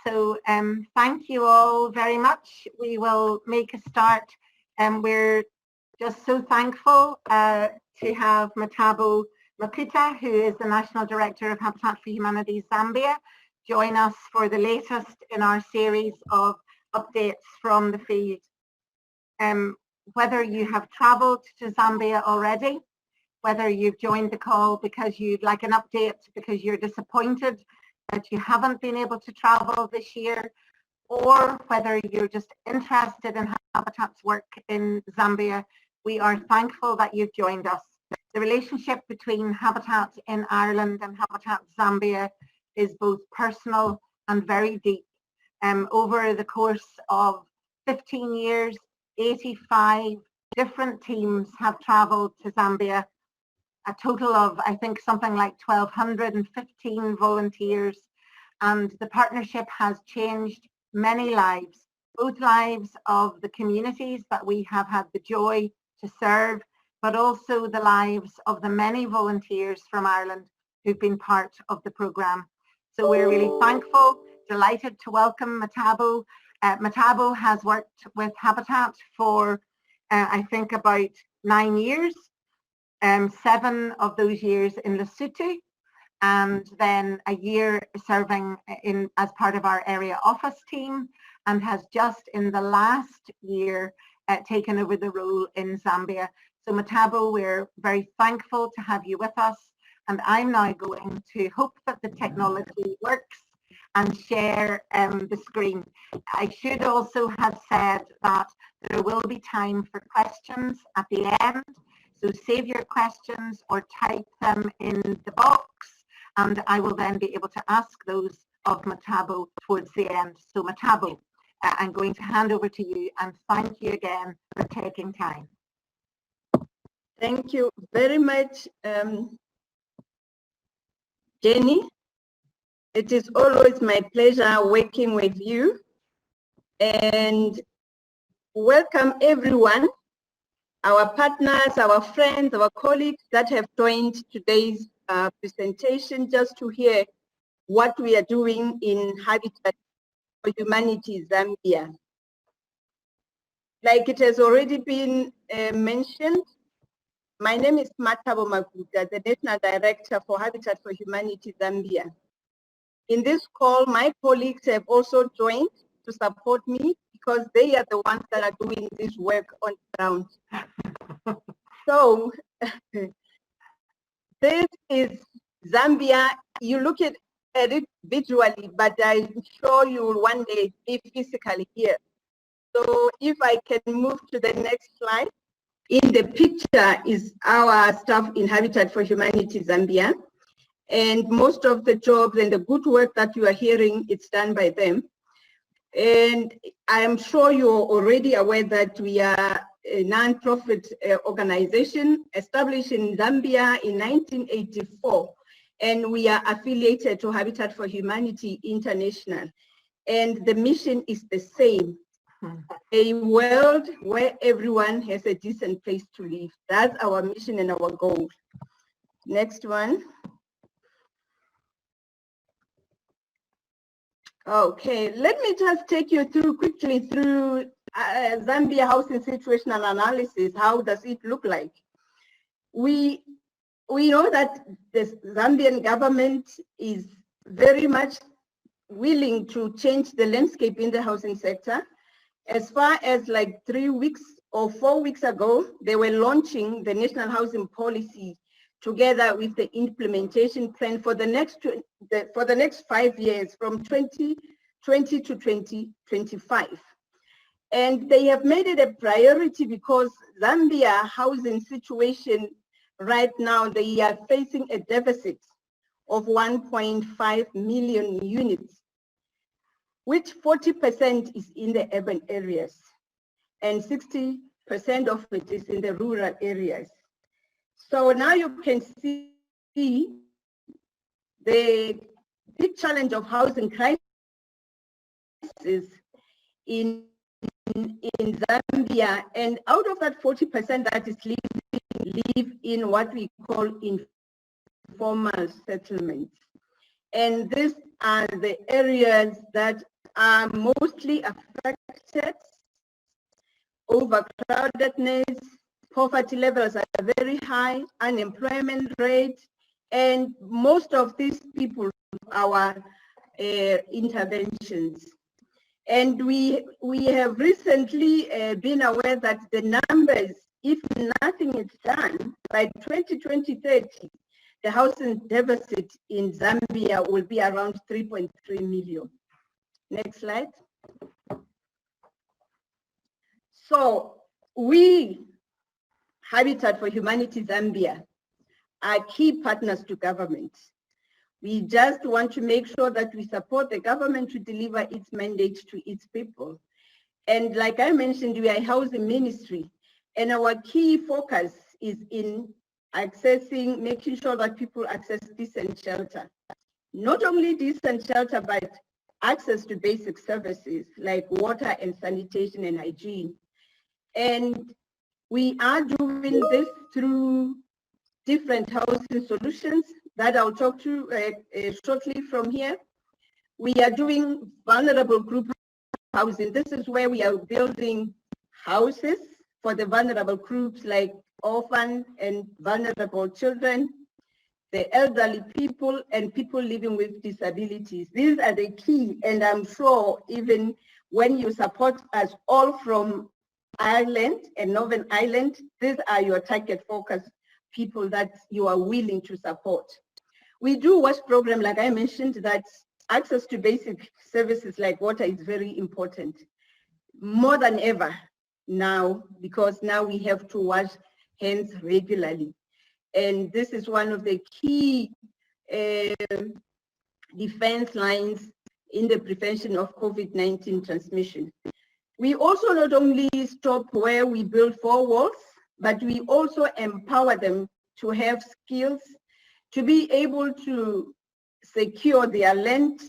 So thank you all very much. We will make a start. We're just so thankful to have Mathabo Makuta, who is the National Director of Habitat for Humanity Zambia, join us for the latest in our series of updates from the field. Whether you have travelled to Zambia already, whether you've joined the call because you'd like an update because you're disappointed that you haven't been able to travel this year, or whether you're just interested in Habitat's work in Zambia, we are thankful that you've joined us. The relationship between Habitat in Ireland and Habitat Zambia is both personal and very deep. Over the course of 15 years, 85 different teams have travelled to Zambia, a total of, I think, something like 1,215 volunteers, and the partnership has changed many lives, both lives of the communities that we have had the joy to serve, but also the lives of the many volunteers from Ireland who've been part of the programme. So we're really thankful, delighted to welcome Mathabo. Mathabo has worked with Habitat for, I think, about 9 years. 7 of those years in Lesotho, and then a year serving as part of our area office team, and has just in the last year taken over the role in Zambia. So Mathabo, we're very thankful to have you with us, and I'm now going to hope that the technology works and share the screen. I should also have said that there will be time for questions at the end. So save your questions or type them in the box, and I will then be able to ask those of Mathabo towards the end. So Mathabo, I'm going to hand over to you, and thank you again for taking time. Thank you very much, Jenny. It is always my pleasure working with you, and welcome everyone, our partners, our friends, our colleagues that have joined today's presentation just to hear what we are doing in Habitat for Humanity Zambia. Like it has already been mentioned, my name is Mathabo Makuta, the National Director for Habitat for Humanity Zambia. In this call, my colleagues have also joined to support me because they are the ones that are doing this work on the ground. So this is Zambia. You look at it visually, but I'm sure you will one day be physically here. So if I can move to the next slide. In the picture is our staff in Habitat for Humanity Zambia. And most of the jobs and the good work that you are hearing, it's done by them. And I am sure you're already aware that we are a non-profit organization established in Zambia in 1984, and we are affiliated to Habitat for Humanity International. And the mission is the same, a world where everyone has a decent place to live. That's our mission and our goal. Next one. Okay, let me just take you through quickly through Zambia housing situational analysis. How does it look like? We know that the Zambian government is very much willing to change the landscape in the housing sector. As far as like 3 weeks or 4 weeks ago, they were launching the National Housing Policy together with the implementation plan for the next 5 years, from 2020 to 2025. And they have made it a priority because Zambia housing situation right now, they are facing a deficit of 1.5 million units, which 40% is in the urban areas and 60% of it is in the rural areas. So now you can see the big challenge of housing crisis in Zambia, and out of that 40% that is live in what we call informal settlements. And these are the areas that are mostly affected. Overcrowdedness, poverty levels are very high, unemployment rate, and most of these people our interventions. And we have recently been aware that the numbers, if nothing is done, by 2030, the housing deficit in Zambia will be around 3.3 million. Next slide. So we, Habitat for Humanity Zambia, are key partners to government. We just want to make sure that we support the government to deliver its mandate to its people. And like I mentioned, we are a housing ministry, and our key focus is in accessing, making sure that people access decent shelter. Not only decent shelter, but access to basic services like water and sanitation and hygiene. And we are doing this through different housing solutions that I'll talk to shortly from here. We are doing vulnerable group housing. This is where we are building houses for the vulnerable groups like orphan and vulnerable children, the elderly people, and people living with disabilities. These are the key, and I'm sure even when you support us all from Ireland and Northern Ireland, these are your target focus people that you are willing to support. We do watch program, like I mentioned, that access to basic services like water is very important, more than ever now, because now we have to wash hands regularly. And this is one of the key defense lines in the prevention of COVID-19 transmission. We also not only stop where we build four walls, but we also empower them to have skills to be able to secure their land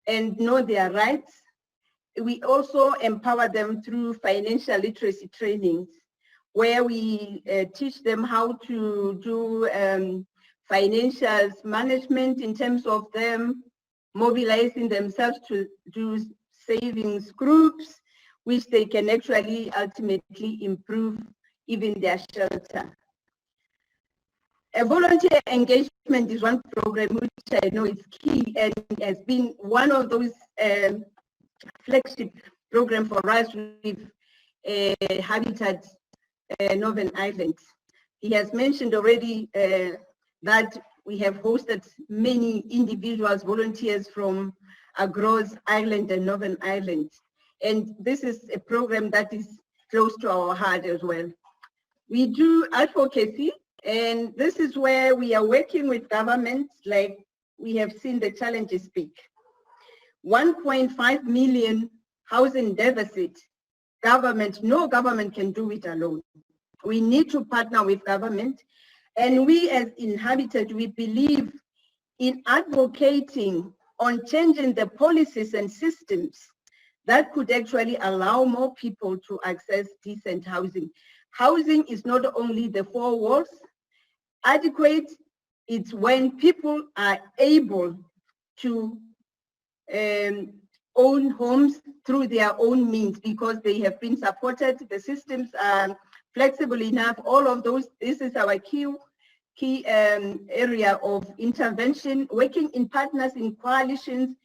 and know their rights. We also empower them through financial literacy trainings, where we teach them how to do financial management in terms of them mobilizing themselves to do savings groups, which they can actually ultimately improve even their shelter. A volunteer engagement is one program which I know is key and has been one of those flagship programs for us with Habitat Northern Ireland. He has mentioned already that we have hosted many individuals, volunteers from across Ireland and Northern Ireland. And this is a program that is close to our heart as well. We do advocacy, and this is where we are working with governments, like we have seen the challenges speak. 1.5 million housing deficit, no government can do it alone. We need to partner with government, and we as Habitat, we believe in advocating on changing the policies and systems that could actually allow more people to access decent housing. Housing is not only the four walls. Adequate, it's when people are able to own homes through their own means because they have been supported, the systems are flexible enough, all of those. This is our key area of intervention, working in partners, in coalitions,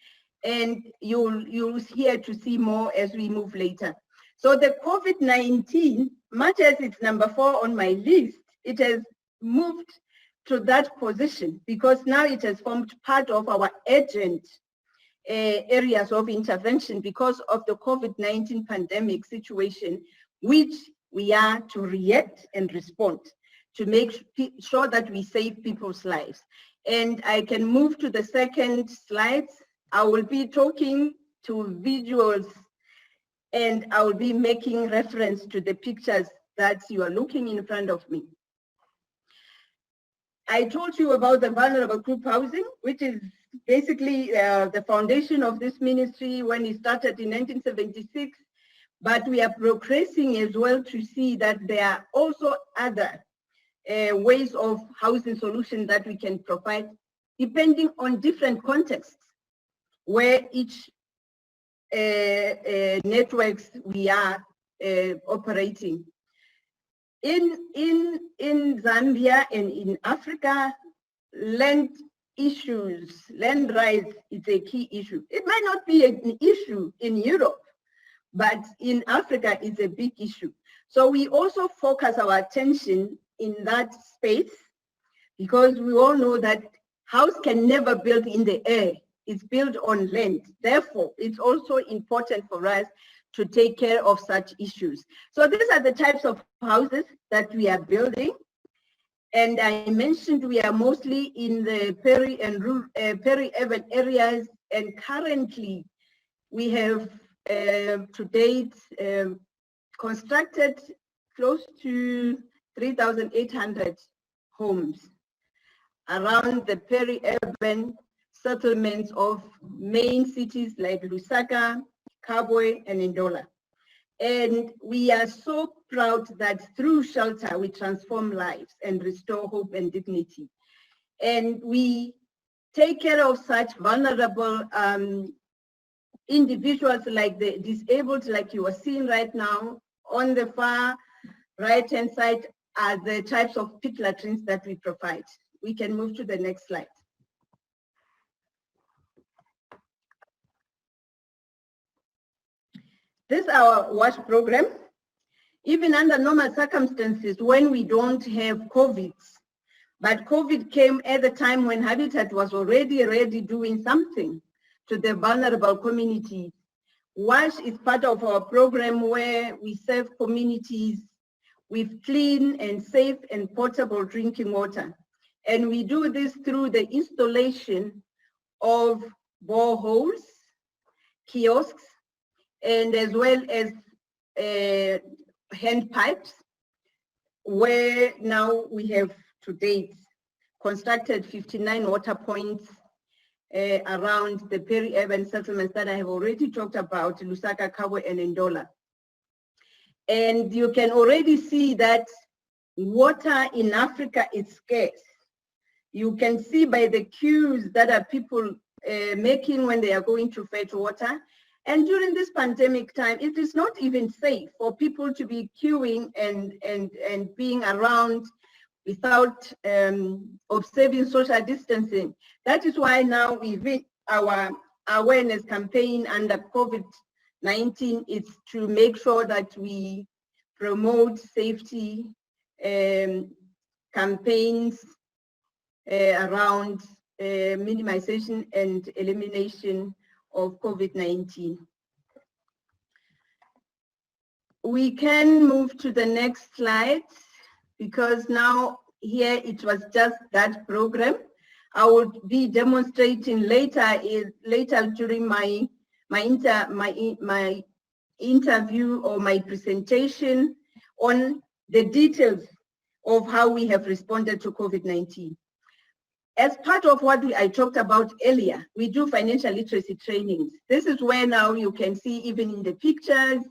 and you'll hear to see more as we move later. So the COVID-19, much as it's number 4 on my list, it has moved to that position because now it has formed part of our urgent areas of intervention because of the COVID-19 pandemic situation, which we are to react and respond to make sure that we save people's lives. And I can move to the second slide. I will be talking to visuals and I will be making reference to the pictures that you are looking in front of me. I told you about the vulnerable group housing, which is basically the foundation of this ministry when it started in 1976, but we are progressing as well to see that there are also other ways of housing solutions that we can provide depending on different contexts where each networks we are operating. In Zambia and in Africa, land issues, land rights is a key issue. It might not be an issue in Europe, but in Africa it's a big issue. So we also focus our attention in that space, because we all know that house can never build in the air. It's built on land. Therefore, it's also important for us to take care of such issues. So these are the types of houses that we are building. And I mentioned we are mostly in the peri-urban areas, and currently we have to date constructed close to 3,800 homes around the peri-urban settlements of main cities like Lusaka, Kabwe, and Ndola. And we are so proud that through shelter, we transform lives and restore hope and dignity. And we take care of such vulnerable individuals like the disabled, like you are seeing right now. On the far right-hand side are the types of pit latrines that we provide. We can move to the next slide. This is our WASH program. Even under normal circumstances, when we don't have COVID, but COVID came at the time when Habitat was already doing something to the vulnerable communities. WASH is part of our program where we serve communities with clean and safe and portable drinking water. And we do this through the installation of boreholes, kiosks, and as well as hand pipes, where now we have to date constructed 59 water points around the peri-urban settlements that I have already talked about, Lusaka, Kabwe, and Ndola. And you can already see that water in Africa is scarce. You can see by the queues that are people making when they are going to fetch water. And during this pandemic time, it is not even safe for people to be queuing and being around without observing social distancing. That is why now our awareness campaign under COVID-19 is to make sure that we promote safety campaigns around minimization and elimination of COVID-19. We can move to the next slide, because now here it was just that program. I will be demonstrating later during my interview or my presentation on the details of how we have responded to COVID-19. As part of what I talked about earlier, we do financial literacy trainings. This is where now you can see, even in the pictures,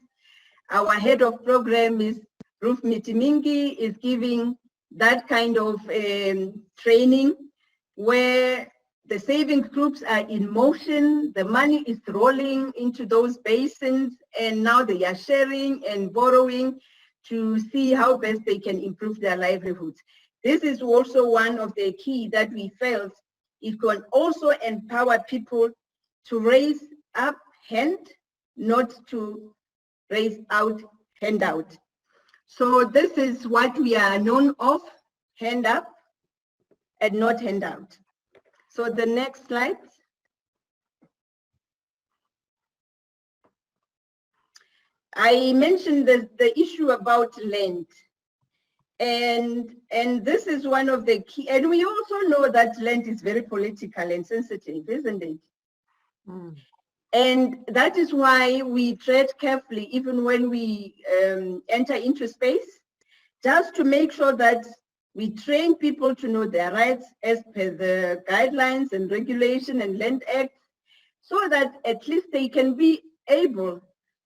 our head of program is Ruth Mitimingi is giving that kind of training where the savings groups are in motion, the money is rolling into those basins, and now they are sharing and borrowing to see how best they can improve their livelihoods. This is also one of the key that we felt it can also empower people to raise up hand, not to raise out handout. So this is what we are known of, hand up and not handout. So the next slide. I mentioned the issue about land. And this is one of the key, and we also know that land is very political and sensitive, isn't it? Mm. And that is why we tread carefully even when we enter into space, just to make sure that we train people to know their rights as per the guidelines and regulation and Land Act, so that at least they can be able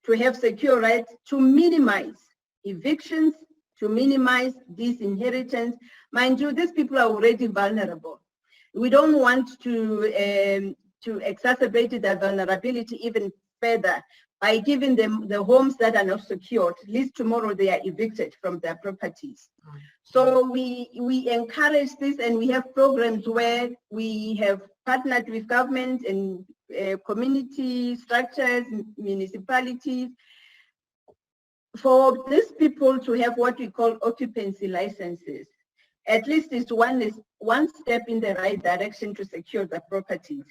to have secure rights to minimize evictions, to minimize disinheritance. Mind you, these people are already vulnerable. We don't want to exacerbate the vulnerability even further by giving them the homes that are not secured. At least tomorrow they are evicted from their properties. So we encourage this, and we have programs where we have partnered with government and community structures, municipalities, for these people to have what we call occupancy licenses. At least it's one step in the right direction to secure the properties.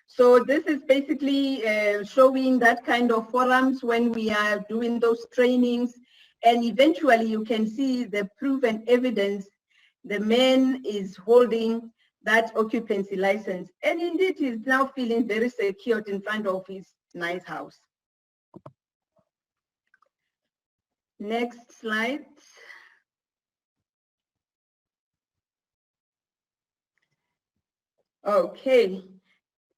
So this is basically showing that kind of forums when we are doing those trainings, and eventually you can see the proven evidence the man is holding that occupancy license, and indeed he's now feeling very secure in front of his nice house. Next slide. Okay,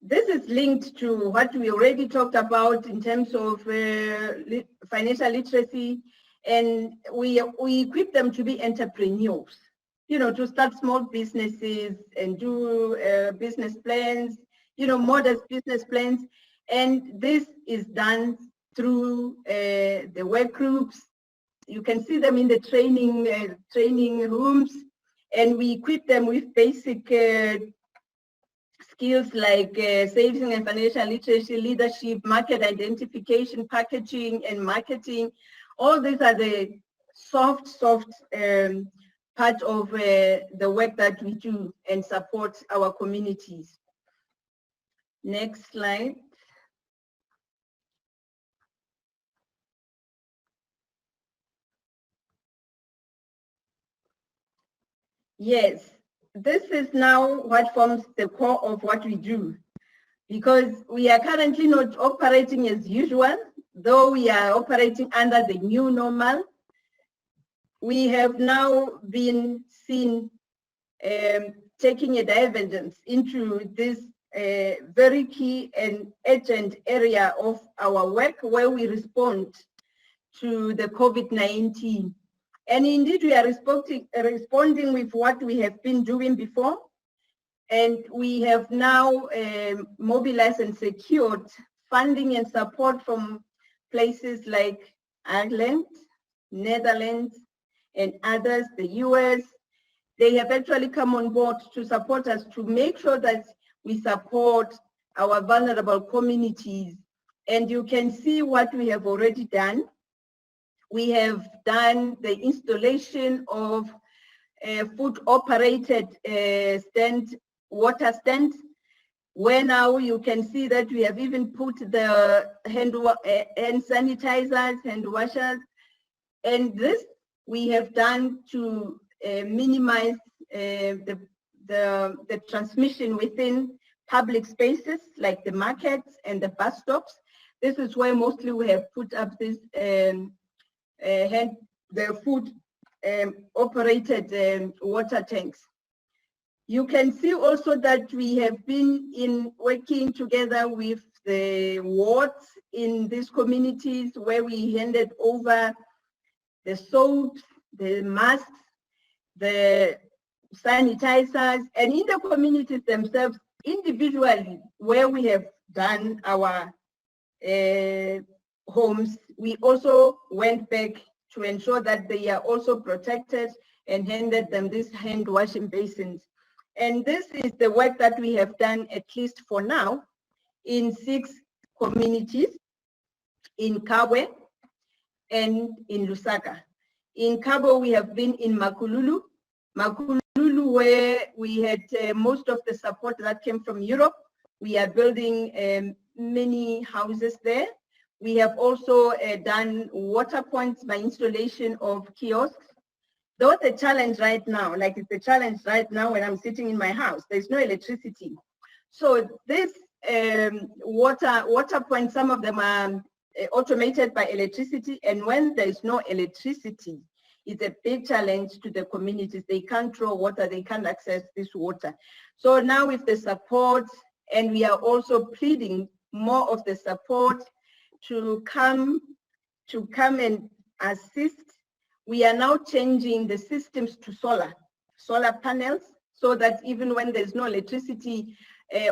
this is linked to what we already talked about in terms of financial literacy, and we equip them to be entrepreneurs, you know, to start small businesses and do business plans, you know, modest business plans. And this is done through the work groups. You can see them in the training rooms, and we equip them with basic skills like saving and financial literacy, leadership, market identification, packaging, and marketing. All these are the soft part of the work that we do and support our communities. Next slide. Yes, this is now what forms the core of what we do, because we are currently not operating as usual, though we are operating under the new normal. We have now been seen taking a divergence into this very key and urgent area of our work, where we respond to the COVID-19. And indeed, we are responding with what we have been doing before. And we have now mobilized and secured funding and support from places like Ireland, Netherlands, and others, the US. They have actually come on board to support us, to make sure that we support our vulnerable communities. And you can see what we have already done. We have done the installation of food-operated water stands, where now you can see that we have even put the hand sanitizers, hand washers, and this we have done to minimize the transmission within public spaces like the markets and the bus stops. This is where mostly we have put up this the food operated water tanks. You can see also that we have been working together with the wards in these communities, where we handed over the soaps, the masks, the sanitizers, and in the communities themselves individually, where we have done our homes, we also went back to ensure that they are also protected and handed them these hand washing basins. And this is the work that we have done, at least for now, in 6 communities, in Kabwe and in Lusaka. In Kabwe, we have been in Makululu, where we had most of the support that came from Europe. We are building many houses there. We have also done water points by installation of kiosks. Though the challenge right now, like it's the challenge right now when I'm sitting in my house, there's no electricity. So this water points, some of them are automated by electricity, and when there's no electricity, it's a big challenge to the communities. They can't draw water, they can't access this water. So now with the support, and we are also pleading more of the support to come and assist. We are now changing the systems to solar panels, so that even when there's no electricity,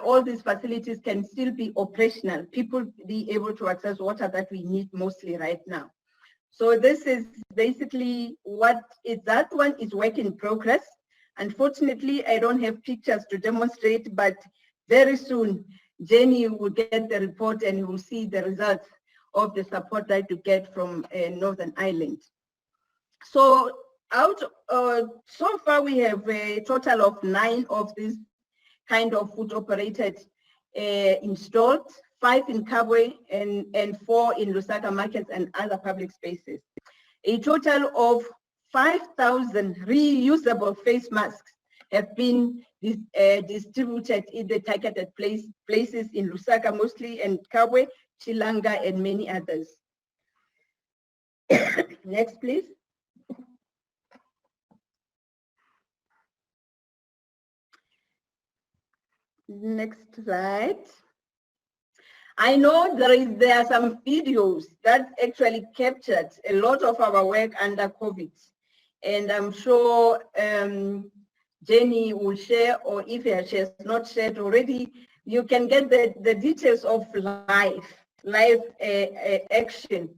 all these facilities can still be operational. People be able to access water that we need mostly right now. So this is basically what is, that one is work in progress. Unfortunately, I don't have pictures to demonstrate, but very soon, Jenny will get the report and you will see the results of the support that you get from Northern Ireland. So so far we have a total of 9 of these kind of food operated installed, 5 in Kabwe and 4 in Lusaka markets and other public spaces. A total of 5,000 reusable face masks have been distributed in the targeted places in Lusaka mostly, and Kabwe, Chilanga, and many others. Next, please. Next slide. I know there are some videos that actually captured a lot of our work under COVID. And I'm sure Jenny will share, or if she has not shared already, you can get the details of live action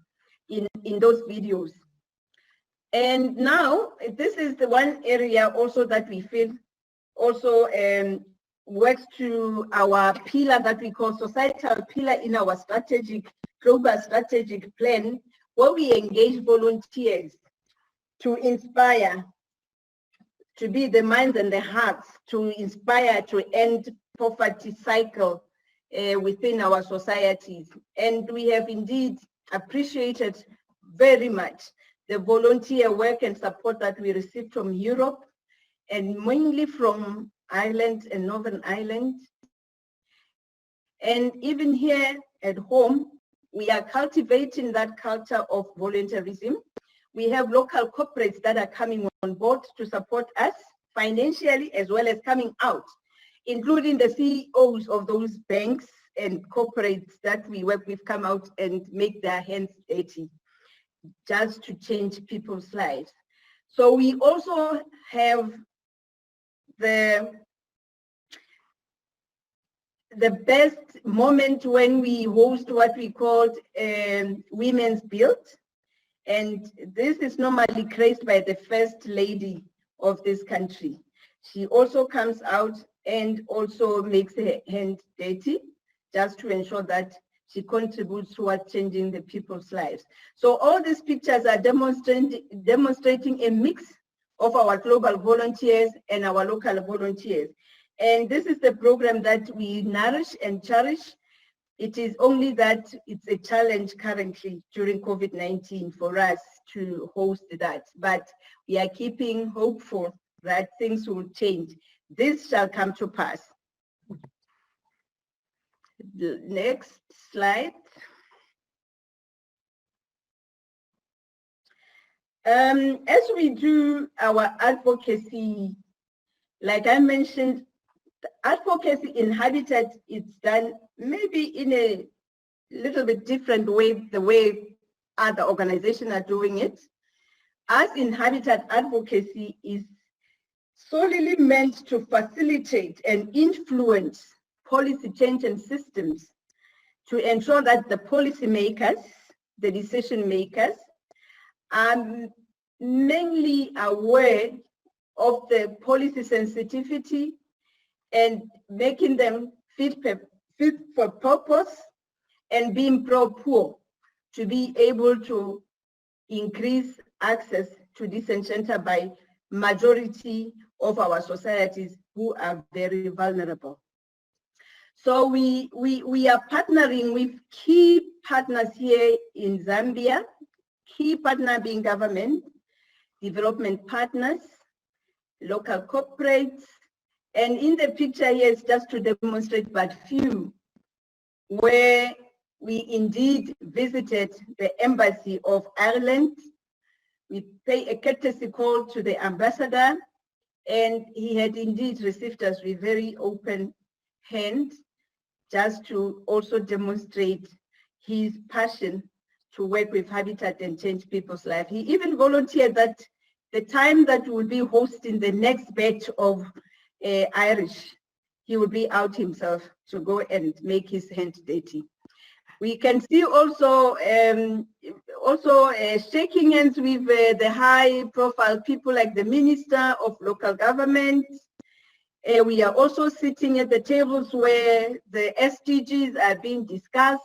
in those videos. And now, this is the one area also that we feel also works to our pillar that we call societal pillar in our global strategic plan, where we engage volunteers to inspire, to be the minds and the hearts, to inspire to end poverty cycle within our societies. And we have indeed appreciated very much the volunteer work and support that we received from Europe, and mainly from Ireland and Northern Ireland. And even here at home, we are cultivating that culture of volunteerism. We have local corporates that are coming on board to support us financially, as well as coming out, including the CEOs of those banks and corporates that we work with come out and make their hands dirty just to change people's lives. So we also have the best moment when we host what we called Women's Build. And this is normally graced by the First Lady of this country. She also comes out and also makes her hands dirty just to ensure that she contributes towards changing the people's lives. So all these pictures are demonstrating a mix of our global volunteers and our local volunteers. And this is the program that we nourish and cherish. It is only that it's a challenge currently during COVID-19 for us to host that, but we are keeping hopeful that things will change. This shall come to pass. The next slide. As we do our advocacy, like I mentioned, the advocacy in Habitat is done maybe in a little bit different way, the way other organizations are doing it. Us in Habitat, advocacy is solely meant to facilitate and influence policy change and systems to ensure that the policy makers, the decision makers, are mainly aware of the policy sensitivity and making them fit for purpose and being pro-poor to be able to increase access to disenchantment by majority of our societies who are very vulnerable. So we are partnering with key partners here in Zambia, key partner being government, development partners, local corporates, and in the picture here is just to demonstrate but few, where we indeed visited the Embassy of Ireland. We pay a courtesy call to the ambassador, and he had indeed received us with very open hand, just to also demonstrate his passion to work with Habitat and change people's life. He even volunteered that the time that we will be hosting the next batch of Irish, he will be out himself to go and make his hand dirty. We can see also shaking hands with the high-profile people like the Minister of Local Government. We are also sitting at the tables where the SDGs are being discussed.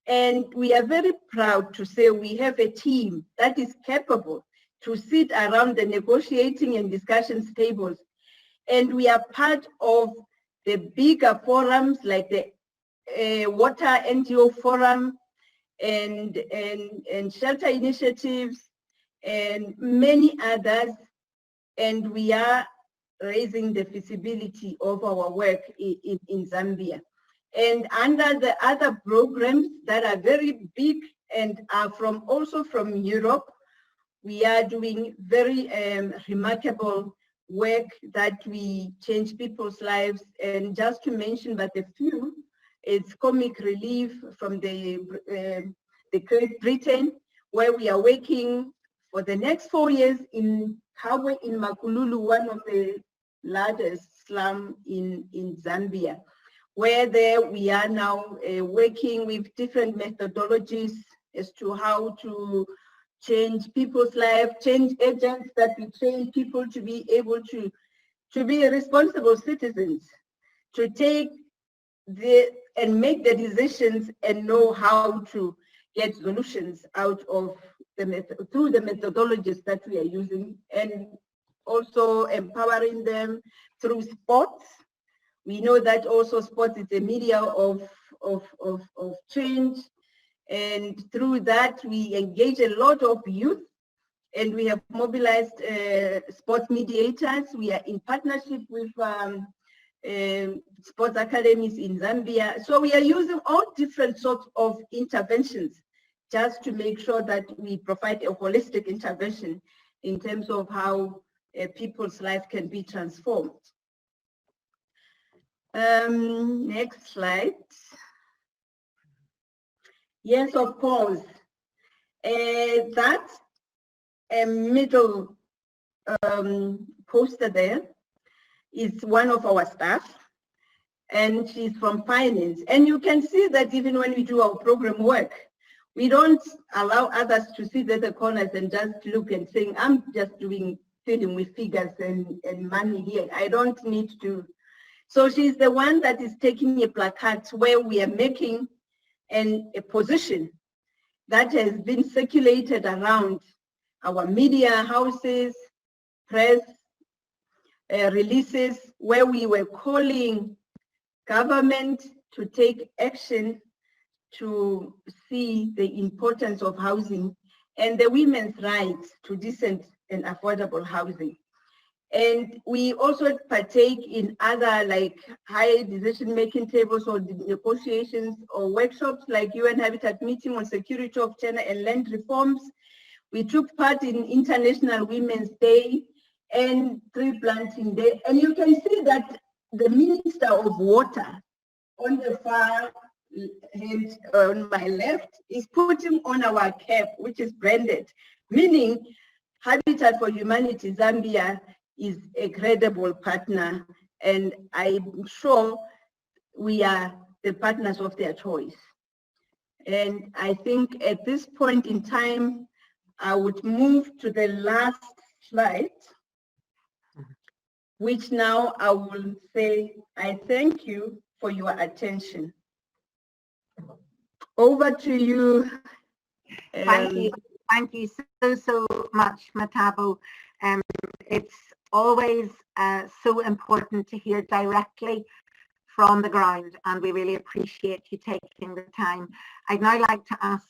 And we are very proud to say we have a team that is capable to sit around the negotiating and discussions tables. And we are part of the bigger forums like the Water NGO Forum and Shelter Initiatives and many others. And we are raising the visibility of our work in Zambia. And under the other programs that are very big and are also from Europe, we are doing very remarkable work that we change people's lives. And just to mention but a few, it's Comic Relief from the Great Britain, where we are working for the next 4 years in Kabwe in Makululu, one of the largest slums in Zambia, where there we are now working with different methodologies as to how to change people's lives, change agents that we train people to be able to be responsible citizens, to take and make the decisions and know how to get solutions out of through the methodologies that we are using, and also empowering them through sports. We know that also sports is a media of change, and through that we engage a lot of youth, and we have mobilized sports mediators. We are in partnership with sports academies in Zambia. So we are using all different sorts of interventions just to make sure that we provide a holistic intervention in terms of how people's life can be transformed. Next slide. Yes, of course. That middle poster there is one of our staff, and she's from finance. And you can see that even when we do our program work, we don't allow others to sit at the corners and just look and saying, I'm just filling with figures and money here. I don't need to. So she's the one that is taking a placard where we are making a position that has been circulated around our media houses, press releases, where we were calling government to take action to see the importance of housing and the women's rights to decent and affordable housing. And we also partake in other like high decision-making tables or negotiations or workshops like UN Habitat meeting on security of gender and land reforms. We took part in International Women's Day and Tree Planting Day. And you can see that the Minister of Water on the far hand on my left is putting on our cap, which is branded, meaning Habitat for Humanity Zambia is a credible partner, and I'm sure we are the partners of their choice. And I think at this point in time, I would move to the last slide, which now I will say, I thank you for your attention. Over to you. Thank you. Thank you so much, Mathabo. It's always so important to hear directly from the ground, and we really appreciate you taking the time. I'd now like to ask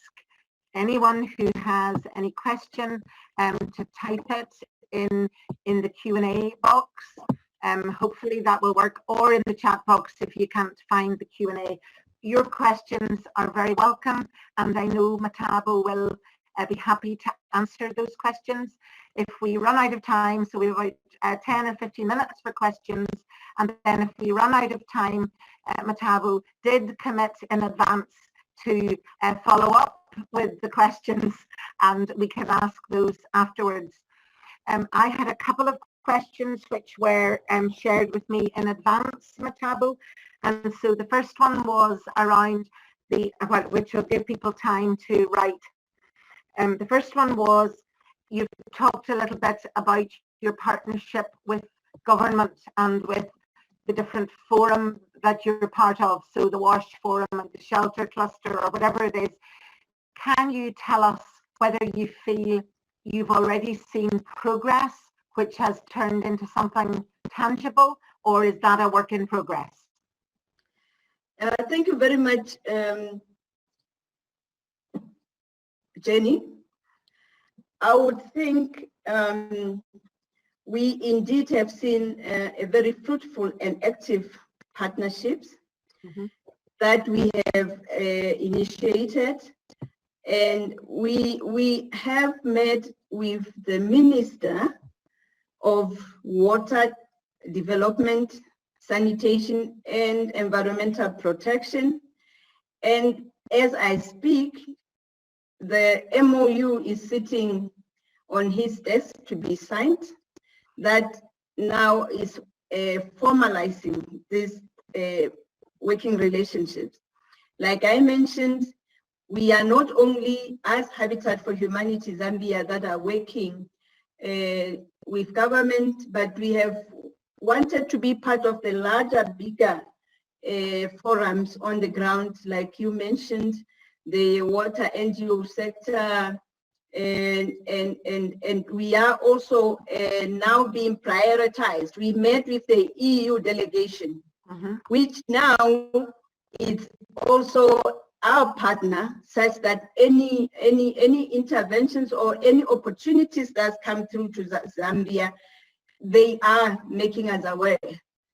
anyone who has any question to type it in the Q&A box. Hopefully that will work, or in the chat box if you can't find the Q&A. Your questions are very welcome, and I know Mathabo will be happy to answer those questions. If we run out of time, so we have about 10 or 15 minutes for questions, and then if we run out of time, Mathabo did commit in advance to follow up with the questions, and we can ask those afterwards. I had a couple of questions which were shared with me in advance, Mathabo. And so the first one was around which will give people time to write. The first one was, you've talked a little bit about your partnership with government and with the different forums that you're part of, so the WASH Forum and the Shelter Cluster or whatever it is. Can you tell us whether you feel you've already seen progress which has turned into something tangible, or is that a work in progress? Thank you very much, Jenny. I would think we indeed have seen a very fruitful and active partnerships that we have initiated, and we have met with the Minister of Water Development, Sanitation and Environmental Protection, and as I speak, the MOU is sitting on his desk to be signed. That now is formalizing these working relationships. Like I mentioned, we are not only as Habitat for Humanity Zambia that are working with government, but we have wanted to be part of the larger, bigger forums on the ground, like you mentioned, the water NGO sector, and we are also now being prioritized. We met with the EU delegation, which now is also our partner, such that any interventions or any opportunities that come through to Zambia, they are making us aware,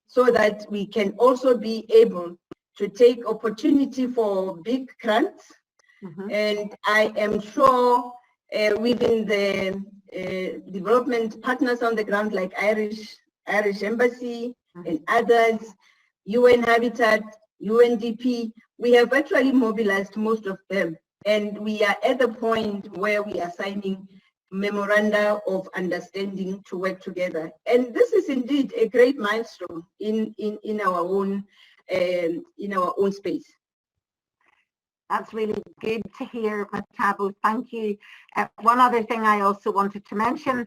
so that we can also be able to take opportunity for big grants. And I am sure within the development partners on the ground, like Irish Embassy and others, UN Habitat, UNDP, we have actually mobilized most of them, and we are at the point where we are signing memoranda of understanding to work together. And this is indeed a great milestone in our own space. That's really good to hear, Mathabo. Thank you. One other thing I also wanted to mention,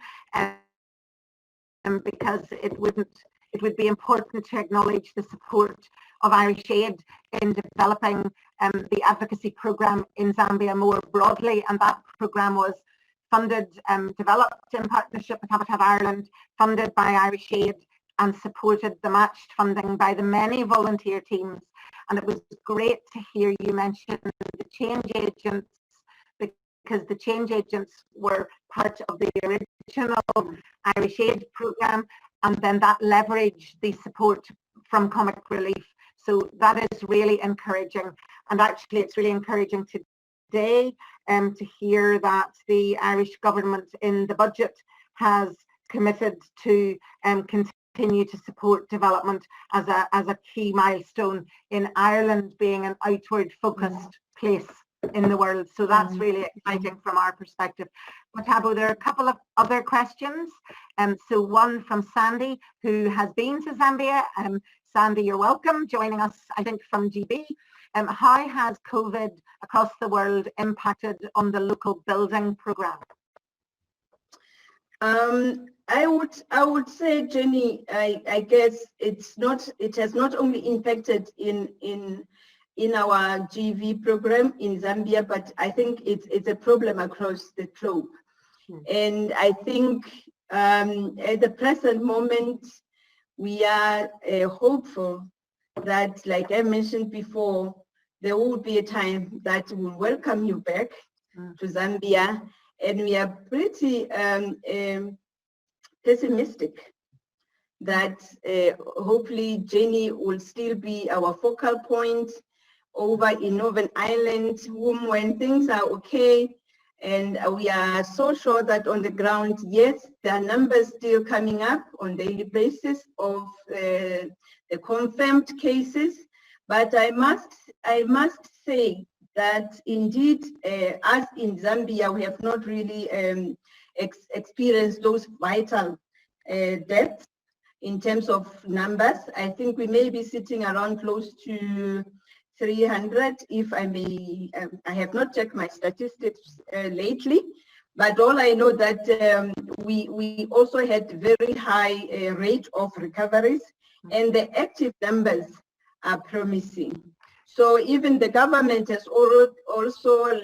because it would be important to acknowledge the support of Irish Aid in developing the advocacy programme in Zambia more broadly, and that programme was funded, developed in partnership with Habitat Ireland, funded by Irish Aid, and supported the matched funding by the many volunteer teams. And it was great to hear you mention the change agents, because the change agents were part of the original Irish Aid programme, and then that leveraged the support from Comic Relief. So that is really encouraging. And actually it's really encouraging today to hear that the Irish government in the budget has committed to continue to support development as a key milestone in Ireland being an outward focused place in the world. So that's really exciting from our perspective. Mathabo, there are a couple of other questions. So one from Sandy, who has been to Zambia. Sandy, you're welcome, joining us, I think, from GB. How has COVID across the world impacted on the local building programme? I would say, Jenny, I guess it has not only impacted in our GV program in Zambia, but I think it's a problem across the globe. And I think at the present moment, we are hopeful that, like I mentioned before, there will be a time that will welcome you back to Zambia, and we are pretty pessimistic that hopefully Jenny will still be our focal point over in Northern Ireland, when things are okay. And we are so sure that on the ground, yes, there are numbers still coming up on daily basis of the confirmed cases. But I must say that indeed, as in Zambia, we have not really experienced those vital deaths in terms of numbers. I think we may be sitting around close to 300, if I may. I have not checked my statistics lately, but all I know that we also had very high rate of recoveries, and the active numbers are promising. So even the government has also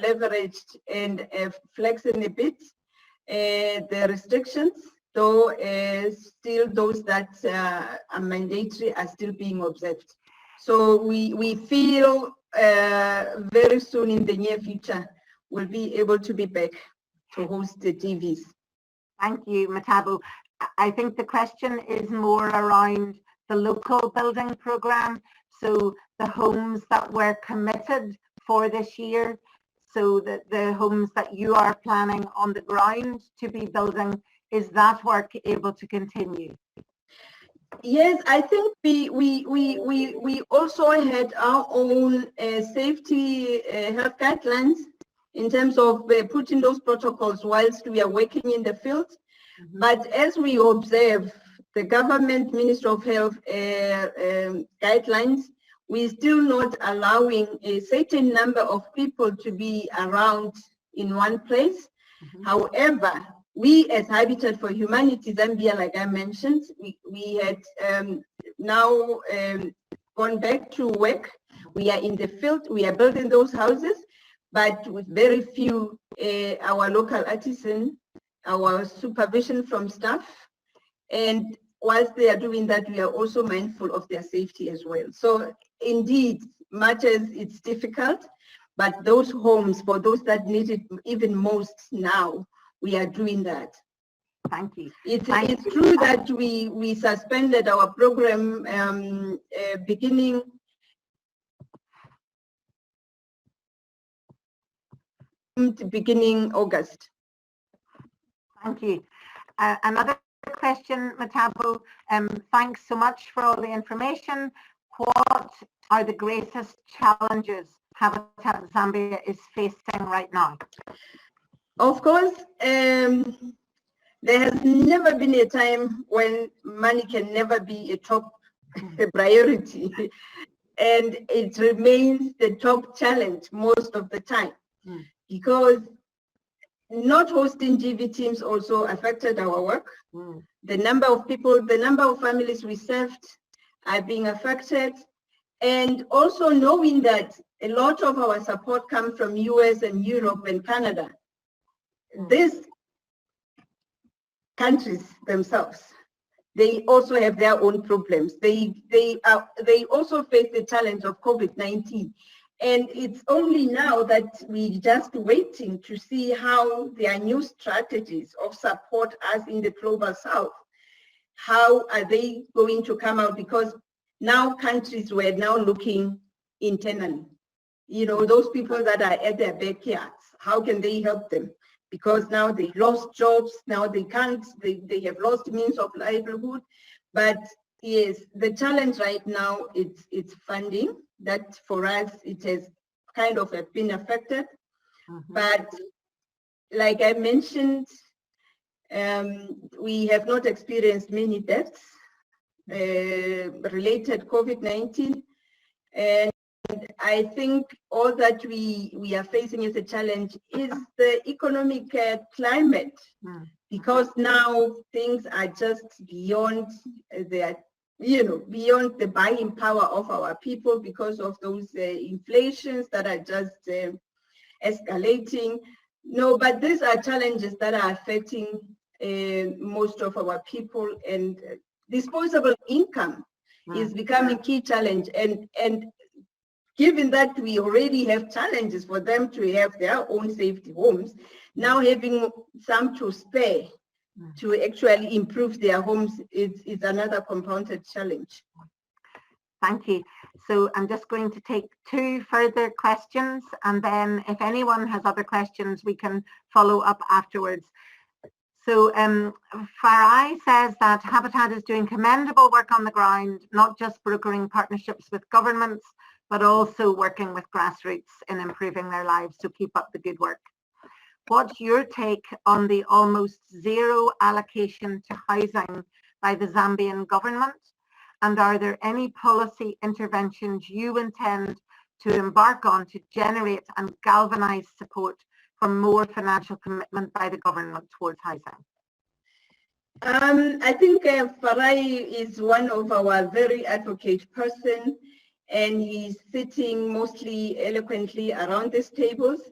leveraged and flexing a bit the restrictions, though still those that are mandatory are still being observed. So we feel very soon in the near future we'll be able to be back to host the TVs. Thank you, Mathabo. I think the question is more around the local building programme, so the homes that were committed for this year, so that the homes that you are planning on the ground to be building, is that work able to continue? Yes, I think we also had our own safety health guidelines in terms of putting those protocols whilst we are working in the field. Mm-hmm. But as we observe the government Ministry of Health guidelines, we're still not allowing a certain number of people to be around in one place. Mm-hmm. However, we as Habitat for Humanity Zambia, like I mentioned, we had now gone back to work. We are in the field, we are building those houses, but with very few our local artisans, our supervision from staff. And whilst they are doing that, we are also mindful of their safety as well. So indeed, much as it's difficult, but those homes, for those that need it even most now, we are doing that. Thank you. It's true that we suspended our program beginning August. Thank you. Another question, Mathabo. Thanks so much for all the information. What are the greatest challenges Habitat Zambia is facing right now? Of course, there has never been a time when money can never be a top priority, and it remains the top challenge most of the time, because not hosting GV teams also affected our work. The number of people, the number of families we served are being affected, and also knowing that a lot of our support comes from US and Europe and Canada. These countries themselves, they also have their own problems. They also face the challenge of COVID-19. And it's only now that we're just waiting to see how their new strategies of support us in the global south, how are they going to come out? Because now countries were now looking internally. You know, those people that are at their backyards, how can they help them? Because now they lost jobs, now they can't, they have lost means of livelihood. But yes, the challenge right now, it's funding. That for us, it has kind of been affected. But like I mentioned, we have not experienced many deaths related COVID-19. And I think all that we are facing as a challenge is the economic climate, because now things are just beyond their, beyond the buying power of our people because of those inflations that are just escalating. No, but these are challenges that are affecting most of our people, and disposable income is becoming a key challenge. And given that we already have challenges for them to have their own safety homes, now having some to spare to actually improve their homes is another compounded challenge. Thank you. So I'm just going to take 2 further questions, and then if anyone has other questions, we can follow up afterwards. So Farai says that Habitat is doing commendable work on the ground, not just brokering partnerships with governments, but also working with grassroots in improving their lives. So keep up the good work. What's your take on the almost zero allocation to housing by the Zambian government? And are there any policy interventions you intend to embark on to generate and galvanise support for more financial commitment by the government towards housing? I think Farai is one of our very advocate person, and he's sitting mostly eloquently around these tables.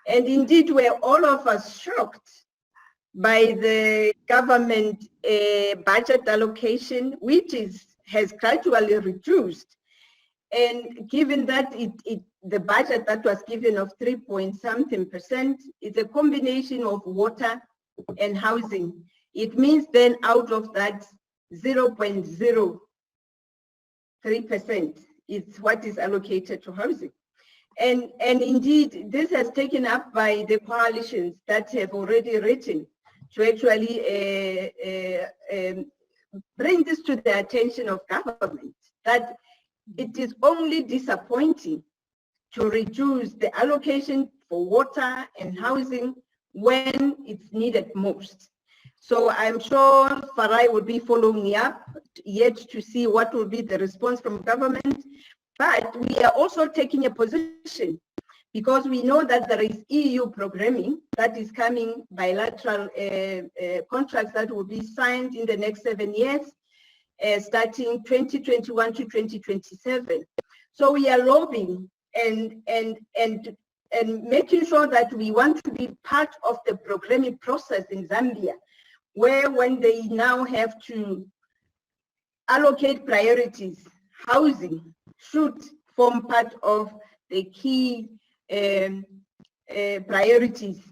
And indeed, we're all of us shocked by the government budget allocation, which has gradually reduced. And given that the budget that was given of 3-point-something% is a combination of water and housing. It means then out of that 0.03% is what is allocated to housing. And indeed, this has taken up by the coalitions that have already written to actually bring this to the attention of government, that it is only disappointing to reduce the allocation for water and housing when it's needed most. So I'm sure Farai will be following up yet to see what will be the response from government. But we are also taking a position because we know that there is EU programming that is coming, bilateral contracts that will be signed in the next 7 years, starting 2021 to 2027. So we are lobbying and making sure that we want to be part of the programming process in Zambia, where when they now have to allocate priorities, housing should form part of the key priorities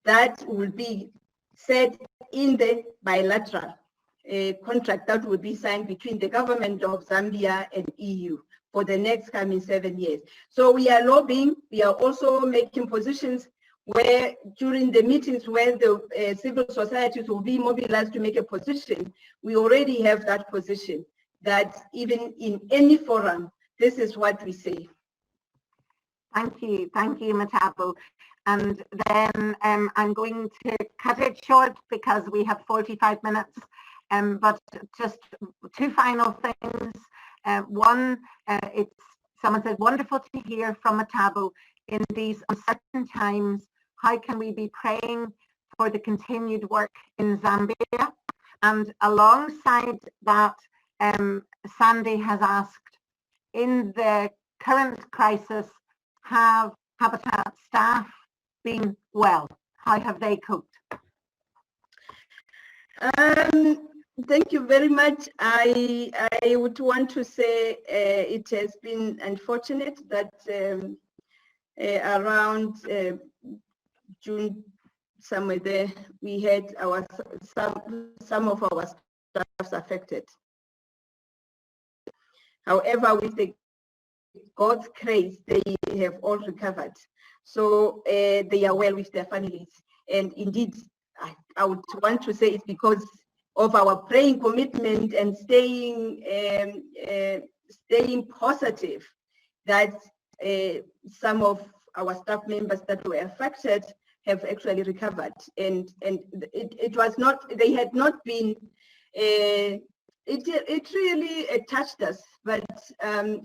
that will be set in the bilateral contract that will be signed between the government of Zambia and EU for the next coming 7 years. So we are lobbying. We are also making positions where during the meetings where the civil societies will be mobilized to make a position, we already have that position that even in any forum, this is what we say. Thank you, Mathabo. And then I'm going to cut it short because we have 45 minutes. But just two final things. One, someone said, wonderful to hear from Mathabo in these uncertain times. How can we be praying for the continued work in Zambia? And alongside that, Sandy has asked, in the current crisis, have Habitat staff been well? How have they coped? Thank you very much. I would want to say it has been unfortunate that around June, somewhere there, we had some of our staffs affected. However, with God's grace, they have all recovered. So they are well with their families. And indeed, I would want to say it's because of our praying commitment and staying positive that some of our staff members that were affected have actually recovered. And it was not, they had not been, it really touched us, but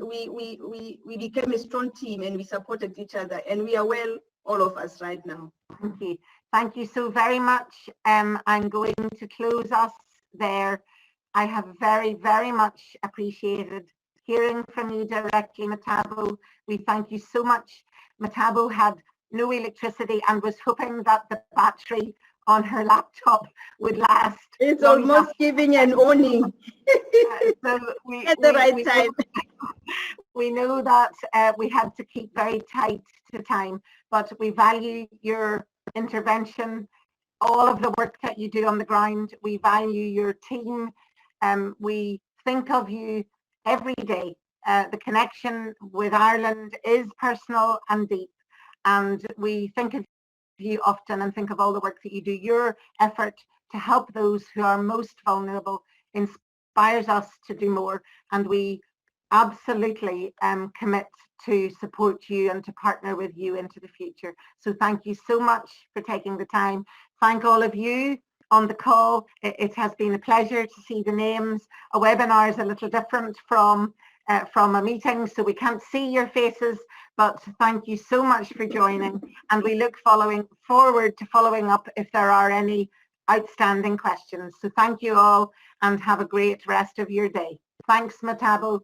we became a strong team and we supported each other, and we are well, all of us right now. Thank you. Thank you so very much. I'm going to close us there. I have very, very much appreciated hearing from you directly, Mathabo. We thank you so much. Mathabo had no electricity and was hoping that the battery on her laptop would last. It's almost giving an warning so at the right time. We know that we had to keep very tight to time, but we value your intervention, all of the work that you do on the ground. We value your team. We think of you every day. The connection with Ireland is personal and deep, and we think of you often and think of all the work that you do. Your effort to help those who are most vulnerable inspires us to do more, and we absolutely commit to support you and to partner with you into the future. So thank you so much for taking the time. Thank all of you on the call. It has been a pleasure to see the names. A webinar is a little different from a meeting, so we can't see your faces, but thank you so much for joining, and we look forward to following up if there are any outstanding questions. So thank you all, and have a great rest of your day. Thanks, Mathabo.